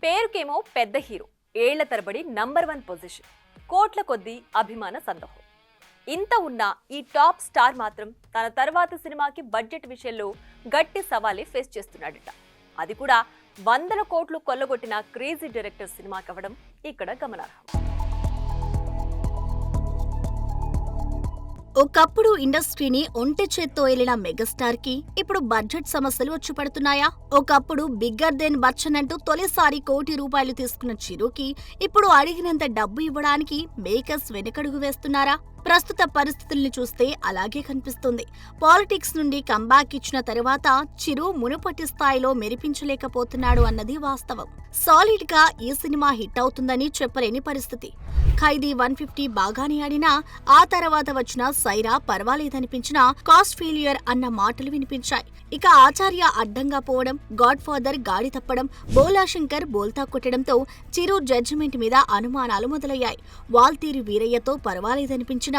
పేరుకేమో పెద్ద హీరో, ఏళ్ల తరబడి #1 పొజిషన్, కోట్ల కొద్దీ అభిమాన సందోహం. ఇంత ఉన్న ఈ టాప్ స్టార్ మాత్రం తన తర్వాత సినిమాకి బడ్జెట్ విషయంలో గట్టి సవాలే ఫేస్ చేస్తున్నాడట. అది కూడా 100 కోట్లు కొల్లగొట్టిన క్రేజీ డైరెక్టర్ సినిమా కావడం ఇక్కడ గమనార్హం. ఒకప్పుడు ఇండస్ట్రీని ఒంటె చేత్తో ఏలిన మెగాస్టార్ కి ఇప్పుడు బడ్జెట్ సమస్యలు వచ్చి పడుతున్నాయా? ఒకప్పుడు బిగ్గర్ దెన్ బచ్చన్ అంటూ తొలిసారి ₹1 కోటి తీసుకున్న చిరుకి ఇప్పుడు అడిగినంత డబ్బు ఇవ్వడానికి మేకర్స్ వెనకడుగు వేస్తున్నారా? ప్రస్తుత పరిస్థితుల్ని చూస్తే అలాగే కనిపిస్తుంది. పాలిటిక్స్ నుండి కంబ్యాక్ ఇచ్చిన తర్వాత చిరు మునుపటి స్థాయిలో మెరిపించలేకపోతున్నాడు అన్నది వాస్తవం. సాలిడ్ గా ఈ సినిమా హిట్ అవుతుందని చెప్పలేని పరిస్థితి. ఖైదీ 150 బాగానే ఆడినా ఆ తర్వాత వచ్చిన సైరా పర్వాలేదనిపించినా కాస్ట్ ఫెయిల్యూర్ అన్న మాటలు వినిపించాయి. ఇక ఆచార్య అడ్డంగా పోవడం, గాడ్ ఫాదర్ గాడి తప్పడం, బోలా శంకర్ బోల్తా కొట్టడంతో చిరు జడ్జిమెంట్ మీద అనుమానాలు మొదలయ్యాయి. వాల్తీరి వీరయ్యతో పర్వాలేదనిపించిన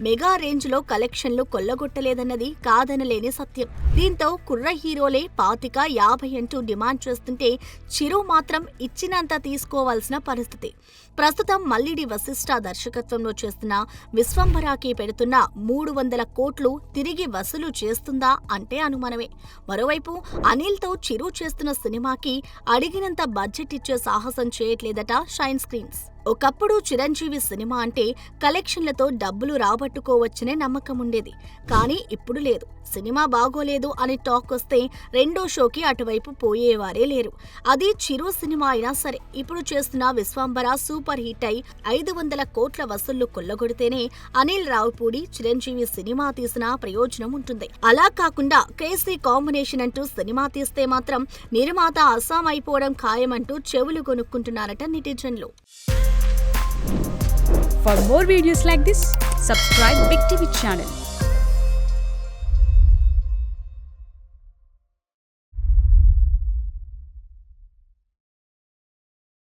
మెగా రేంజ్ లో కలెక్షన్లు కొల్లగొట్టలేదన్నది కాదనలేని సత్యం. దీంతో కుర్ర హీరోలే 25-50 అంటూ డిమాండ్ చేస్తుంటే చిరు మాత్రం ఇచ్చినంత తీసుకోవాల్సిన పరిస్థితి. ప్రస్తుతం మల్లిడి వశిష్ఠ దర్శకత్వంలో చేస్తున్న విశ్వంభరాకి పెడుతున్న 300 కోట్లు తిరిగి వసూలు చేస్తుందా అంటే అనుమానమే. మరోవైపు అనిల్తో చిరు చేస్తున్న సినిమాకి అడిగినంత బడ్జెట్ ఇచ్చే సాహసం చేయట్లేదట షైన్ స్క్రీన్స్. ఒకప్పుడు చిరంజీవి సినిమా అంటే కలెక్షన్లతో డబ్బులు రాబట్టుకోవచ్చనే నమ్మకం ఉండేది. కానీ ఇప్పుడు లేదు. సినిమా బాగోలేదు అని టాక్ వస్తే రెండో షోకి అటువైపు పోయేవారే లేరు. అది చిరు సినిమా అయినా సరే. ఇప్పుడు చేస్తున్న విశ్వంబర సూపర్ హిట్ అయి 500 కోట్ల వసూళ్లు కొల్లగొడితేనే అనిల్ రావుపూడి చిరంజీవి సినిమా తీసిన ప్రయోజనం ఉంటుంది. అలా కాకుండా క్రేజీ కాంబినేషన్ అంటూ సినిమా తీస్తే మాత్రం నిర్మాత అస్సాం అయిపోవడం ఖాయమంటూ చెవులు కొనుక్కుంటున్నారట నెటిజన్లు. For more videos like this, subscribe Big TV channel.